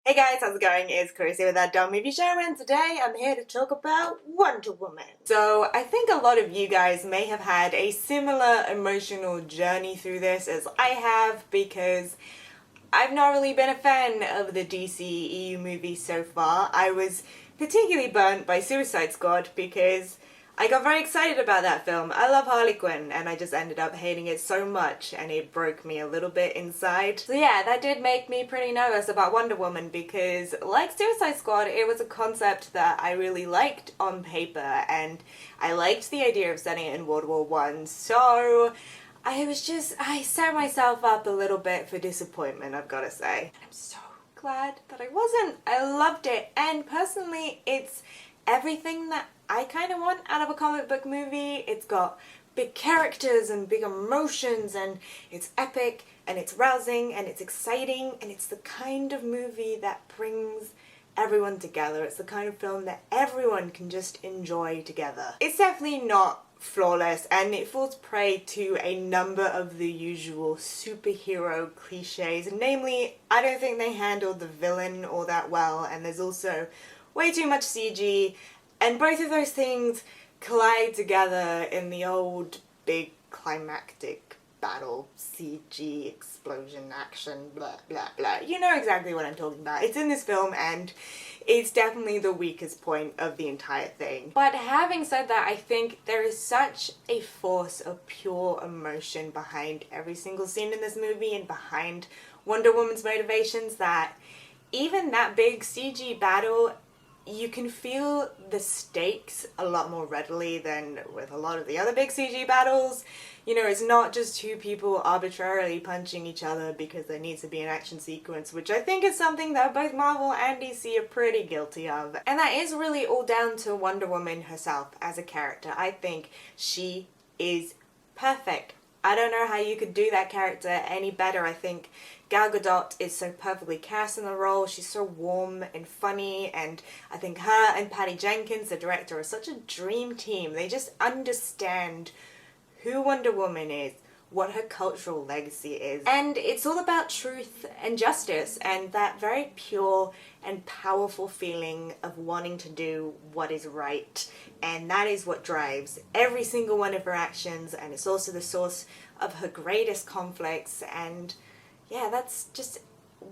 Hey guys, how's it going? It's Chris with That Dumb Movie Show, and today I'm here to talk about Wonder Woman. So I think a lot of you guys may have had a similar emotional journey through this as I have, because I've not really been a fan of the DCEU movies so far. I was particularly burnt by Suicide Squad because I got very excited about that film. I love Harley Quinn, and I just ended up hating it so much, and it broke me a little bit inside. So yeah, that did make me pretty nervous about Wonder Woman because, like Suicide Squad, it was a concept that I really liked on paper, and I liked the idea of setting it in World War One. So I set myself up a little bit for disappointment, I've gotta say. I'm so glad that I wasn't. I loved it, and personally, it's everything that I kind of want out of a comic book movie. It's got big characters and big emotions, and it's epic, and it's rousing, and it's exciting, and it's the kind of movie that brings everyone together. It's the kind of film that everyone can just enjoy together. It's definitely not flawless, and it falls prey to a number of the usual superhero cliches. Namely, I don't think they handled the villain all that well, and there's also way too much CG, and both of those things collide together in the old big climactic battle CG explosion action blah blah blah. You know exactly what I'm talking about. It's in this film, and it's definitely the weakest point of the entire thing. But having said that, I think there is such a force of pure emotion behind every single scene in this movie and behind Wonder Woman's motivations that even that big CG battle, you can feel the stakes a lot more readily than with a lot of the other big CG battles. You know, it's not just two people arbitrarily punching each other because there needs to be an action sequence, which I think is something that both Marvel and DC are pretty guilty of. And that is really all down to Wonder Woman herself as a character. I think she is perfect. I don't know how you could do that character any better. I think Gal Gadot is so perfectly cast in the role. She's so warm and funny, and I think her and Patty Jenkins, the director, are such a dream team. They just understand who Wonder Woman is, what her cultural legacy is. And it's all about truth and justice, and that very pure and powerful feeling of wanting to do what is right. And that is what drives every single one of her actions, and it's also the source of her greatest conflicts. And yeah, that's just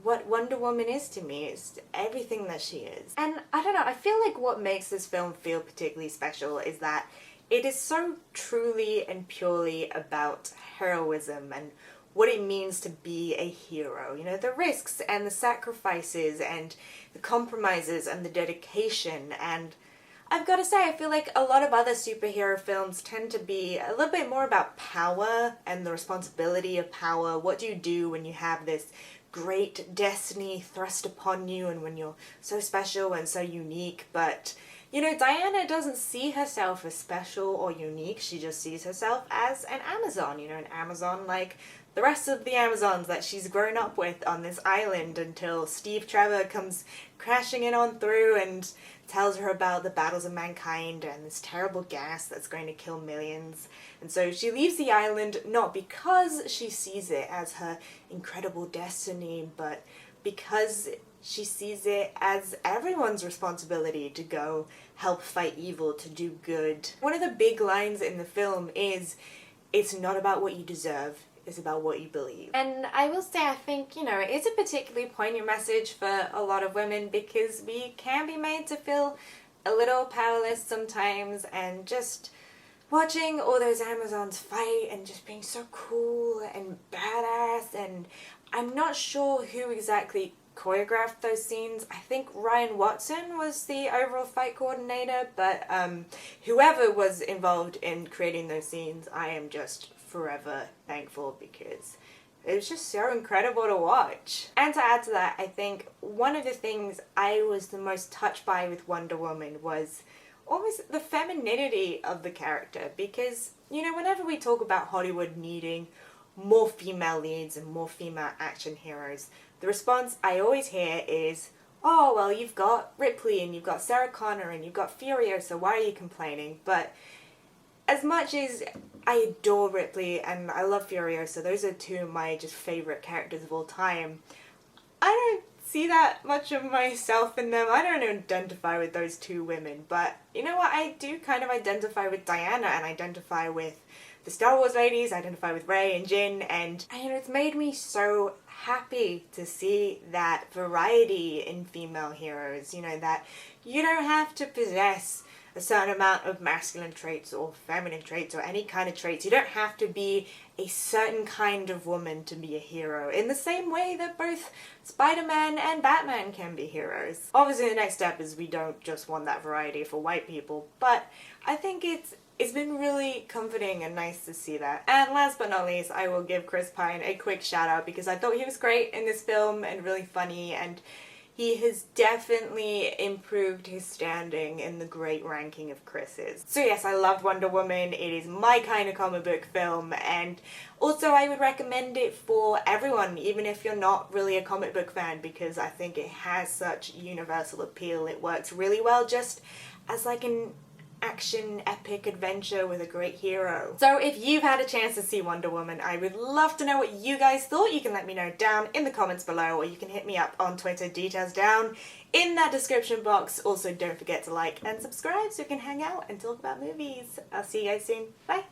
what Wonder Woman is to me. It's everything that she is. And I don't know, I feel like what makes this film feel particularly special is that it is so truly and purely about heroism and what it means to be a hero. You know, the risks and the sacrifices and the compromises and the dedication. And I've got to say, I feel like a lot of other superhero films tend to be a little bit more about power and the responsibility of power. What do you do when you have this great destiny thrust upon you and when you're so special and so unique? But you know, Diana doesn't see herself as special or unique. She just sees herself as an Amazon, you know, an Amazon like the rest of the Amazons that she's grown up with on this island, until Steve Trevor comes crashing in on through and tells her about the battles of mankind and this terrible gas that's going to kill millions. And so she leaves the island not because she sees it as her incredible destiny, but because she sees it as everyone's responsibility to go help fight evil, to do good. One of the big lines in the film is, "It's not about what you deserve, it's about what you believe." And I will say, I think, you know, it's a particularly poignant message for a lot of women, because we can be made to feel a little powerless sometimes, and just watching all those Amazons fight and just being so cool and badass. And I'm not sure who exactly choreographed those scenes. I think Ryan Watson was the overall fight coordinator, but whoever was involved in creating those scenes, I am just forever thankful, because it was just so incredible to watch. And to add to that, I think one of the things I was the most touched by with Wonder Woman was almost the femininity of the character, because, you know, whenever we talk about Hollywood needing more female leads and more female action heroes, the response I always hear is, oh, well, you've got Ripley and you've got Sarah Connor and you've got Furiosa, why are you complaining? But as much as I adore Ripley and I love Furiosa, those are two of my just favourite characters of all time, I don't see that much of myself in them. I don't identify with those two women, but you know what? I do kind of identify with Diana and identify with the Star Wars ladies, I identify with Rey and Jyn, and you know, it's made me so happy to see that variety in female heroes, you know, that you don't have to possess a certain amount of masculine traits or feminine traits or any kind of traits. You don't have to be a certain kind of woman to be a hero, in the same way that both Spider-Man and Batman can be heroes. Obviously the next step is we don't just want that variety for white people, but I think it's been really comforting and nice to see that. And last but not least, I will give Chris Pine a quick shout out because I thought he was great in this film and really funny, and he has definitely improved his standing in the great ranking of Chris's. So yes, I loved Wonder Woman. It is my kind of comic book film, and also I would recommend it for everyone, even if you're not really a comic book fan, because I think it has such universal appeal. It works really well just as like an action epic adventure with a great hero. So if you've had a chance to see Wonder Woman, I would love to know what you guys thought. You can let me know down in the comments below, or you can hit me up on Twitter, details down in that description box. Also, don't forget to like and subscribe so we can hang out and talk about movies. I'll see you guys soon. Bye!